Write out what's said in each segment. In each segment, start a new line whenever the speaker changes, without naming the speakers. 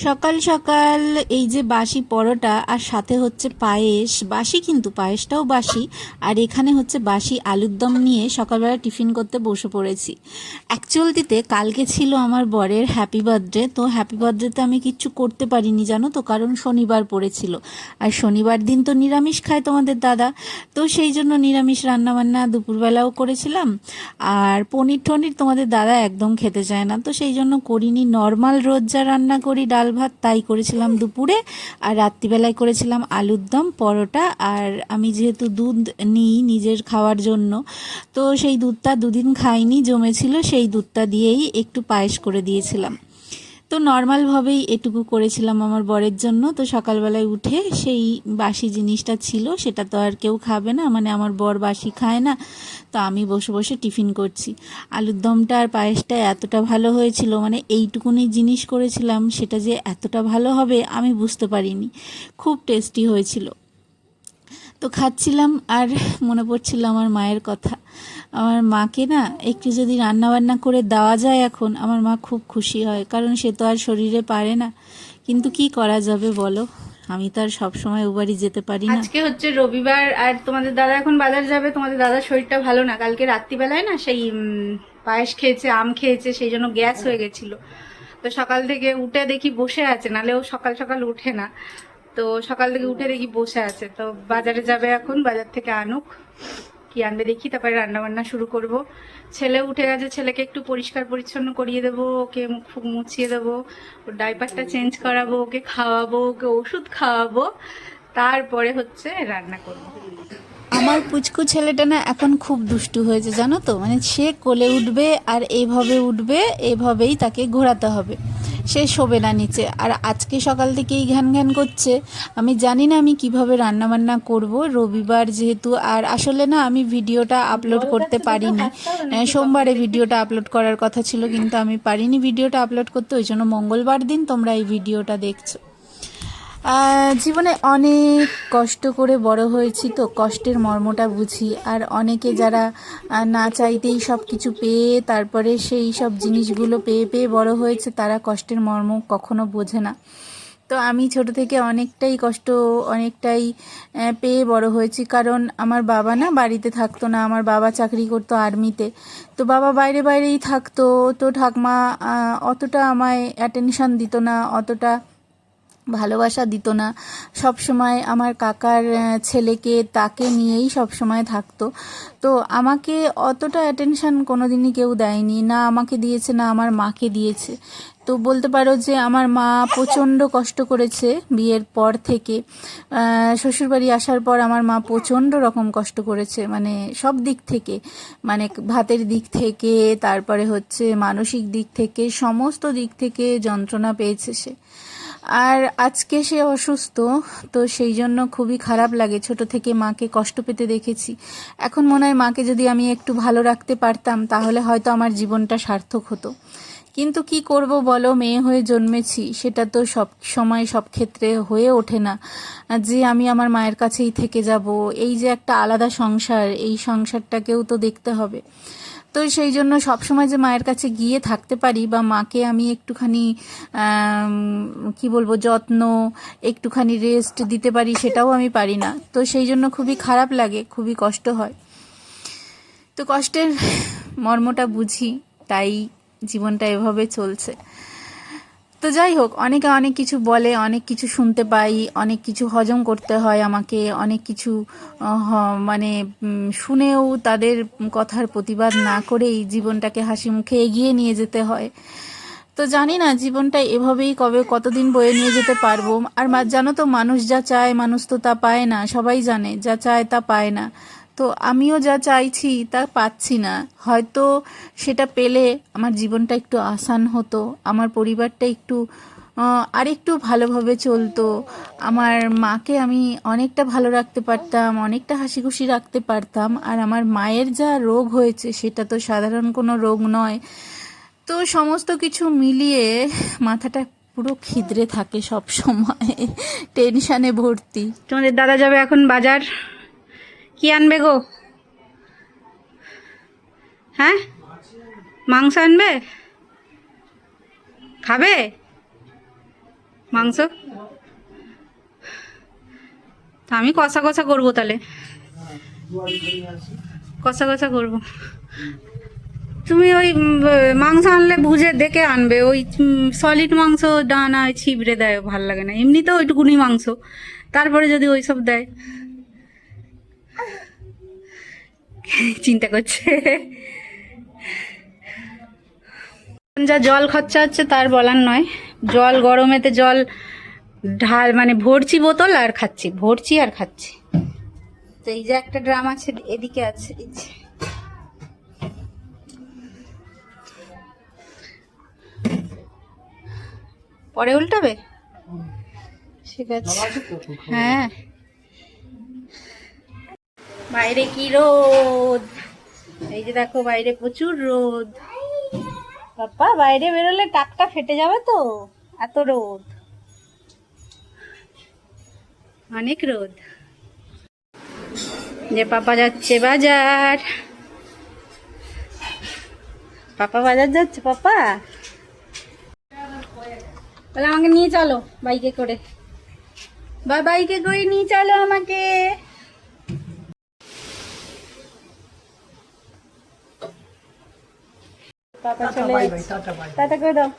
সকাল সকাল এই যে বাসি পরোটা আর সাথে হচ্ছে পায়েস, বাসি কিন্তু পায়েসটাও বাসি, আর এখানে হচ্ছে বাসি আলুর দম নিয়ে সকালবেলা টিফিন করতে বসে পড়েছি। অ্যাকচুয়ালিতে কালকে ছিল আমার বরের হ্যাপি বার্থডে, তো হ্যাপি বার্থডেতে আমি কিচ্ছু করতে পারিনি জানো তো, কারণ শনিবার পড়েছিল। আর শনিবার দিন তো নিরামিষ খায় তোমাদের দাদা, তো সেই জন্য নিরামিষ রান্নাবান্না দুপুরবেলাও করেছিলাম। আর পনির টনির তোমাদের দাদা একদম খেতে চায় না, তো সেই জন্য করিনি। নর্মাল রোজ যা রান্না করি ডাল ভাত তাই করেছিলাম দুপুরে, আর রাত্রিবেলায় করেছিলাম আলুর দম পরোটা। আর আমি যেহেতু দুধ নিই নিজের খাওয়ার জন্য, তো সেই দুধটা দুদিন খাইনি জমেছিল, সেই দুধটা দিয়েই একটু পায়েস করে দিয়েছিলাম। তো নর্মালভাবেই এটুকু করেছিলাম আমার বরের জন্য। তো সকালবেলায় উঠে সেই বাসি জিনিসটা ছিল, সেটা তো আর কেউ খাবে না, মানে আমার বর বাসি খায় না, তো আমি বসে বসে টিফিন করছি। আলুর দমটা আর পায়েসটা এতটা ভালো হয়েছিল, মানে এইটুকুনি জিনিস করেছিলাম সেটা যে এতটা ভালো হবে আমি বুঝতে পারিনি। খুব টেস্টি হয়েছিল। তো খাচ্ছিলাম আর মনে পড়ছিল আমার মায়ের কথা। আমার মাকে না একটু যদি রান্না বান্না করে দেওয়া যায় এখন, আমার মা খুব খুশি হয়, কারণ সে তো আর শরীরে পারে না। কিন্তু কি করা যাবে বলো, আমি তো আর সবসময় ও বাড়ি যেতে পারি না। আজকে হচ্ছে রবিবার, আর তোমাদের দাদা এখন বাজার যাবে। তোমাদের দাদার শরীরটা ভালো না, কালকে রাত্রিবেলায় না সেই পায়েস খেয়েছে, আম খেয়েছে, সেই জন্য গ্যাস হয়ে গেছিল। তো সকাল থেকে উঠে দেখি বসে আছে, নাহলে ও সকাল সকাল উঠে না। তো সকাল থেকে উঠে দেখি বসে আছে, তো বাজারে যাবে এখন, বাজার থেকে আনুক, কি আনবে দেখি, তারপরে রান্না বান্না শুরু করব। ছেলে উঠে গেছে, ছেলেকে একটু পরিষ্কার পরিচ্ছন্ন করিয়ে দেবো, ওকে মুখ ফুক মুছিয়ে দেবো, ওর ডাইপারটা চেঞ্জ করাবো, ওকে খাওয়াবো, ওকে ওষুধ খাওয়াবো, তারপরে হচ্ছে রান্না করব। আমার পুচকু ছেলেটা না এখন খুব দুষ্টু হয়েছে জানো তো, মানে সে কোলে উঠবে আর এইভাবে উঠবে, এভাবেই তাকে ঘোরাতে হবে, সে শোবে না নিচে। আর আজকে সকাল থেকেই ঘ্যান ঘ্যান করছে। আমি জানি না আমি কিভাবে রান্নাবান্না করব, রবিবার যেহেতু। আর আসলে না আমি ভিডিওটা আপলোড করতে পারিনি, সোমবারে ভিডিওটা আপলোড করার কথা ছিল, কিন্তু আমি পারিনি ভিডিওটা আপলোড করতে, ওই জন্য মঙ্গলবার দিন তোমরা এই ভিডিওটা দেখছো। জীবনে অনেক কষ্ট করে বড় হয়েছি, তো কষ্টের মর্মটা বুঝি। আর অনেকে যারা না চাইতেই সব কিছু পেয়ে তারপরে সেই সব জিনিসগুলো পেয়ে পেয়ে বড় হয়েছে, তারা কষ্টের মর্ম কখনো বোঝে না। তো আমি ছোট থেকে অনেকটাই কষ্ট, অনেকটাই পেয়ে বড় হয়েছি। কারণ আমার বাবা না বাড়িতে থাকতো না, আমার বাবা চাকরি করতো আর্মিতে। তো বাবা বাইরে বাইরেই থাকতো, তো ঠাকমা অতটা আমায় অ্যাটেনশন দিত না, অতটা ভালোবাসা দিত না। সব সময় আমার কাকার ছেলেকে তাকে নিয়েই সব সময় থাকতো। তো আমাকে অতটা অ্যাটেনশন কোনো দিনই কেউ দেয়নি, না আমাকে দিয়েছে না আমার মাকে দিয়েছে। তো বলতে পারো যে আমার মা প্রচণ্ড কষ্ট করেছে বিয়ের পর থেকে। শ্বশুরবাড়ি আসার পর আমার মা প্রচণ্ড রকম কষ্ট করেছে, মানে সব দিক থেকে, মানে ভাতের দিক থেকে, তারপরে হচ্ছে মানসিক দিক থেকে, সমস্ত দিক থেকে যন্ত্রণা পেয়েছে সে। আর আজকে সে অসুস্থ, তো সেই জন্য খুবই খারাপ লাগে, ছোট থেকে মাকে কষ্ট পেতে দেখেছি। এখন মনে হয় মাকে যদি আমি একটু ভালো রাখতে পারতাম তাহলে হয়তো আমার জীবনটা সার্থক হতো। কিন্তু কি করব বলো, মেয়ে হয়ে জন্মেছি, সেটা তো সব সময় সব ক্ষেত্রে হয়ে ওঠে না যে আমি আমার মায়ের কাছেই থেকে যাব। এই যে একটা আলাদা সংসার, এই সংসারটাকেও তো দেখতে হবে। তো সেই জন্য সবসময় যে মায়ের কাছে গিয়ে থাকতে পারি বা মাকে আমি একটুখানি কি বলবো যত্ন, একটুখানি রেস্ট দিতে পারি, সেটাও আমি পারি না। তো সেই জন্য খুবই খারাপ লাগে, খুবই কষ্ট হয়। তো কষ্টের মর্মটা বুঝি, তাই জীবনটা এভাবে চলছে। তো যাই হোক, অনেকে অনেক কিছু বলে, অনেক কিছু শুনতে পাই, অনেক কিছু হজম করতে হয় আমাকে, অনেক কিছু মানে শুনেও তাদের কথার প্রতিবাদ না করেই জীবনটাকে হাসি মুখে এগিয়ে নিয়ে যেতে হয়। তো জানি না জীবনটা এভাবেই কবে কতদিন বয়ে নিয়ে যেতে পারবো। আর জানো তো, মানুষ যা চায় মানুষ তো তা পায় না, সবাই জানে যা চায় তা পায় না। তো আমিও যা চাইছি তা পাচ্ছি না। হয়তো সেটা পেলে আমার জীবনটা একটু আসান হতো, আমার পরিবারটা একটু আর একটু ভালোভাবে চলতো, আমার মাকে আমি অনেকটা ভালো রাখতে পারতাম, অনেকটা হাসি খুশি রাখতে পারতাম। আর আমার মায়ের যা রোগ হয়েছে সেটা তো সাধারণ কোনো রোগ নয়। তো সমস্ত কিছু মিলিয়ে মাথাটা পুরো খিদরে থাকে সব সময়, টেনশনে ভর্তি। তোমাদের দাদা যাবে এখন বাজার, কি আনবে গো? হ্যাঁ, মাংস আনবে, খাবে?
মাংস তা আমি কষা কষা করবো, তাহলে কষা কষা করবো। তুমি ওই মাংস আনলে বুঝে দেখে আনবে, ওই সলিড মাংস ডানা ছিবড়ে দেয়, ভাল লাগে না। এমনিতেও ওইটুকুনি মাংস, তারপরে যদি ওই সব দেয়। চিন্তা করছে। যা জল খরচা হচ্ছে তার বলার নয়। জল গরমেতে জল ঢাল মানে ভরছি বোতল আর খাচ্ছি, ভরছি আর খাচ্ছি। তো এই যে একটা ড্রাম আছে এদিকে আছে, এই যে পরে উল্টাবে, ঠিক আছে। হ্যাঁ, বাইরে কি রোদ, এই যে দেখো বাইরে প্রচুর রোদ। বাবা বাইরে বেরোলে টাকটা ফেটে যাবে তো, এত রোদ, অনেক রোদ। যে পাপা যাচ্ছে বাজার, পাপা বাজার যাচ্ছে। পাপা তাহলে আমাকে নিয়ে চলো বাইকে করে, বা বাইকে করে নিয়ে চলো আমাকে। পাপা চলে যাচ্ছে, টাটা করে দাও।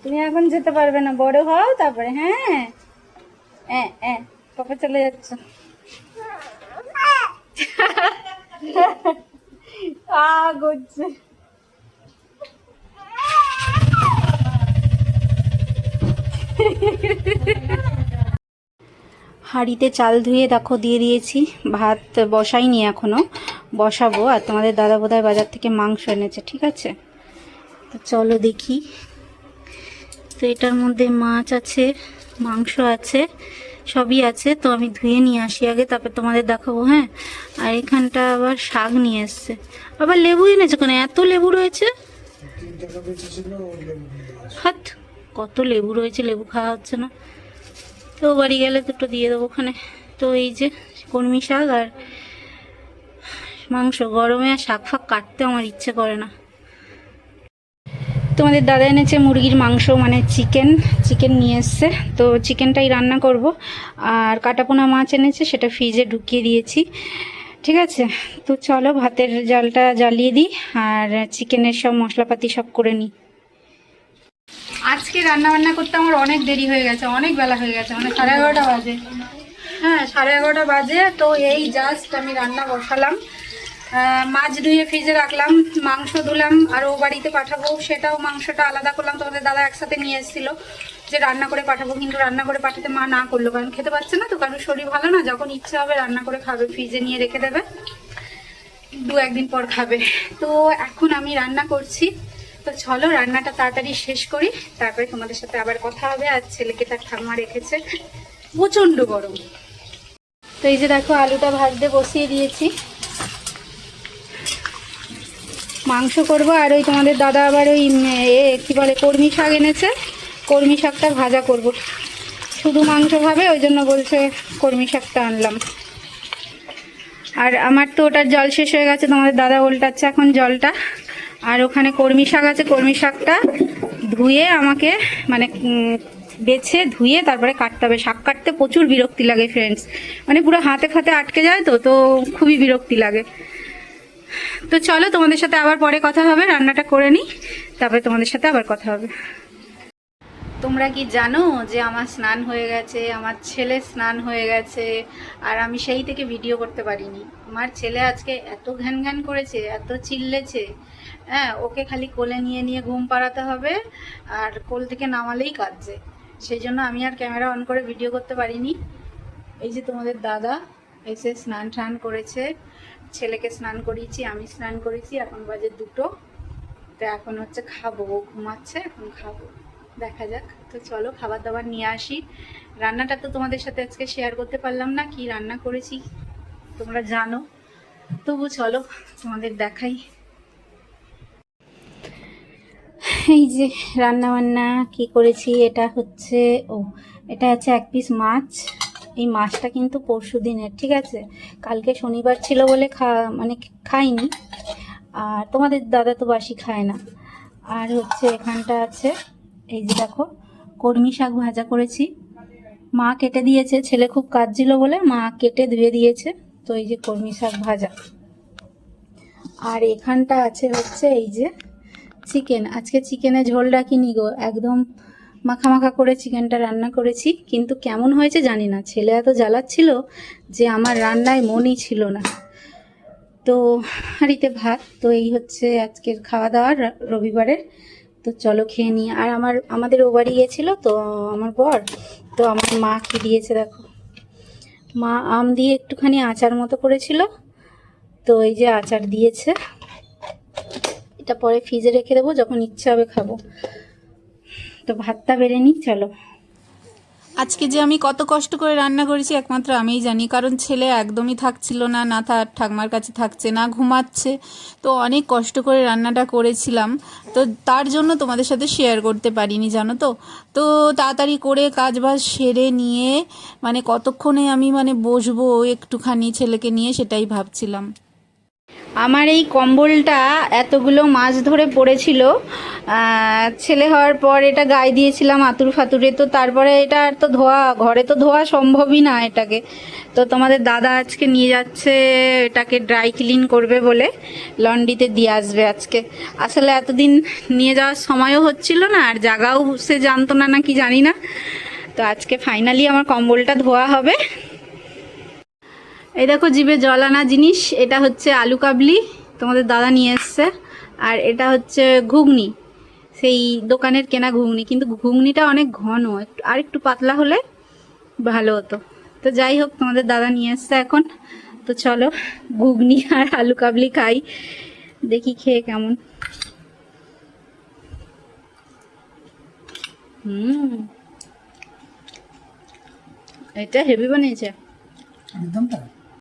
তুমি এখন যেতে পারবে না, বড় হও তারপরে। হ্যাঁ, পাপা চলে যাচ্ছে। করছে। হাঁড়িতে চাল ধুয়ে দেখো দিয়ে দিয়েছি, ভাত বসাইনি এখনো, বসাবো। আর তোমাদের দাদা বোধহয় বাজার থেকে মাংস এনেছে, ঠিক আছে। তো চলো দেখি। তো এটার মধ্যে মাছ আছে, মাংস আছে, সবই আছে। তো আমি ধুয়ে নিয়ে আসি আগে, তারপর তোমাদের দেখাবো। হ্যাঁ, আর এখানটা আবার শাক নিয়ে এসছে, আবার লেবু এনেছে। কেন এত লেবু রয়েছে? হাত কত লেবু রয়েছে, লেবু খাওয়া হচ্ছে না। তো বাড়ি গেলে দুটো দিয়ে দেবো ওখানে। তো এই যে কলমি শাক আর মাংস, গরমে আর শাক ফাক কাটতে আমার ইচ্ছে করে না। তোমাদের দাদা এনেছে মুরগির মাংস, মানে চিকেন নিয়ে এসছে। তো চিকেনটাই রান্না করব। আর কাটাপোনা মাছ এনেছে, সেটা ফ্রিজে ঢুকিয়ে দিয়েছি, ঠিক আছে। তো চলো ভাতের জালটা জ্বালিয়ে দিই, আর চিকেনের সব মশলাপাতি সব করে নিই। আজকে রান্না বান্না করতে আমার অনেক দেরি হয়ে গেছে, অনেক বেলা হয়ে গেছে, মানে 11:30 বাজে। হ্যাঁ, 11:30 বাজে। তো এই জাস্ট আমি রান্না বসালাম, মাছ ধুয়ে ফ্রিজে রাখলাম, মাংস ধুলাম, আর ও বাড়িতে পাঠাবো, সেটাও মাংসটা আলাদা করলাম। তোমাদের দাদা একসাথে নিয়ে এসেছিল যে রান্না করে পাঠাবো, কিন্তু রান্না করে পাঠাতে মা না করলো, কারণ খেতে পারছে না তো, কারণ শরীর ভালো না। যখন ইচ্ছা হবে রান্না করে খাবে, ফ্রিজে নিয়ে রেখে দেবে, 2-1 দিন পর খাবে। তো এখন আমি রান্না করছি। তো চলো রান্নাটা তাড়াতাড়ি শেষ করি, তারপরে তোমাদের সাথে আবার কথা হবে। আর ছেলেকে তার ঠাম্মা রেখেছে, প্রচণ্ড গরম। তো এই যে দেখো আলুটা ভাজতে বসিয়ে দিয়েছি, মাংস করব। আর ওই তোমাদের দাদা আবার ওই কি বলে কলমি শাক এনেছে, কলমি শাকটা ভাজা করব। শুধু মাংস খাবে, ওই জন্য বলছে কলমি শাকটা আনলাম। আর আমার তো ওটার জল শেষ হয়ে গেছে, তোমাদের দাদা উল্টাচ্ছে এখন জলটা। আর ওখানে কলমি শাক আছে, কলমি শাকটা ধুয়ে আমাকে মানে বেছে ধুয়ে তারপরে কাটতে হবে। শাক কাটতে প্রচুর বিরক্তি লাগে ফ্রেন্ডস, মানে পুরো হাতে ফাতে আটকে যায়, তো খুবই বিরক্তি লাগে। তো চলো তোমাদের সাথে আবার পরে কথা হবে, রান্নাটা করে নিই, তারপরে তোমাদের সাথে আবার কথা হবে। তোমরা কি জানো যে আমার স্নান হয়ে গেছে, আমার ছেলে স্নান হয়ে গেছে, আর আমি সেই থেকে ভিডিও করতে পারিনি। আমার ছেলে আজকে এত ঘ্যান ঘ্যান করেছে, এত চিল্লেছে। হ্যাঁ, ওকে খালি কোলে নিয়ে নিয়ে ঘুম পাড়াতে হবে, আর কোল থেকে নামালেই কাঁদছে। সেই জন্য আমি আর ক্যামেরা অন করে ভিডিও করতে পারিনি। এই যে তোমাদের দাদা এসে স্নান টান করেছে, ছেলেকে স্নান করিয়েছি, আমি স্নান করেছি, এখন বাজে 2টো। তো এখন হচ্ছে খাবো, ও ঘুমাচ্ছে, এখন খাবো, দেখা যাক। তো চলো খাবার দাবার নিয়ে আসি। রান্নাটা তো তোমাদের সাথে আজকে শেয়ার করতে পারলাম না, কি রান্না করেছি তোমরা জানো, তবু চলো তোমাদের দেখাই। এই যে রান্না বান্না কি করেছি, এটা হচ্ছে এটা হচ্ছে 1 পিস মাছ। এই মাছটা কিন্তু পরশু দিনের, ঠিক আছে। কালকে শনিবার ছিল বলে মানে খাইনি, আর তোমাদের দাদা তো বাসি খায় না। আর হচ্ছে এখানটা আছে, এই যে দেখো কলমি শাক ভাজা করেছি, মা কেটে দিয়েছে, ছেলে খুব কাঁদছিল বলে মা কেটে ধুয়ে দিয়েছে। তো এই যে কলমি শাক ভাজা, আর এখানটা আছে হচ্ছে এই যে চিকেন। আজকে চিকেনের ঝোল রাখিনি গো, একদম মাখা মাখা করে চিকেনটা রান্না করেছি, কিন্তু কেমন হয়েছে জানি না। ছেলে এত জ্বালাচ্ছিল যে আমার রান্নায় মনই ছিল না। তো হাঁড়িতে ভাত। তো এই হচ্ছে আজকের খাওয়া দাওয়া রবিবারের। তো চলো খেয়ে নিই। আর আমাদের ও বাড়ি গিয়েছিল তো আমার বর, তো আমার মা কি দিয়েছে দেখো, মা আম দিয়ে একটুখানি আচার মতো করেছিল, তো এই যে আচার দিয়েছে। এটা পরে ফ্রিজে রেখে দেবো, যখন ইচ্ছা হবে খাবো। তো ভাতটা বেড়ে নিই, চলো।
আজকে যে আমি কত কষ্ট করে রান্না করেছি একমাত্র আমিই জানি, কারণ ছেলে একদমই থাকছিল না, না তার ঠাকমার কাছে থাকছে, না ঘুমাচ্ছে। তো অনেক কষ্ট করে রান্নাটা করেছিলাম, তো তার জন্য তোমাদের সাথে শেয়ার করতে পারিনি, জানো তো। তো তাড়াতাড়ি করে কাজবাজ সেরে নিয়ে মানে কতক্ষণে আমি মানে বসবো একটুখানি ছেলেকে নিয়ে, সেটাই ভাবছিলাম।
আমার এই কম্বলটা এতগুলো মাছ ধরে পড়েছিল, ছেলে হওয়ার পর এটা গায়ে দিয়েছিলাম আতুর ফাতুরে, তো তারপরে এটা আর তো ধোয়া, ঘরে তো ধোয়া সম্ভবই না এটাকে। তো তোমাদের দাদা আজকে নিয়ে যাচ্ছে এটাকে ড্রাই ক্লিন করবে বলে, লন্ড্রিতে দিয়ে আসবে আজকে। আসলে এতদিন নিয়ে যাওয়ার সময়ও হচ্ছিল না, আর জায়গাও সে জানতো না, কি জানি না। তো আজকে ফাইনালি আমার কম্বলটা ধোয়া হবে। এই দেখো জিভে জল আনা জিনিস, এটা হচ্ছে আলু কাবলি, তোমাদের দাদা নিয়ে এসছে। আর এটা হচ্ছে ঘুগনি, সেই দোকানের কেনা ঘুগনি, কিন্তু ঘুগনিটা অনেক ঘন, আর একটু পাতলা হলে ভালো হতো। তো যাই হোক, তোমাদের দাদা নিয়ে এসছে এখন। তো চলো ঘুগনি আর আলু কাবলি খাই, দেখি খেয়ে কেমন। এটা হেভি বানিয়েছে
একদম তাই।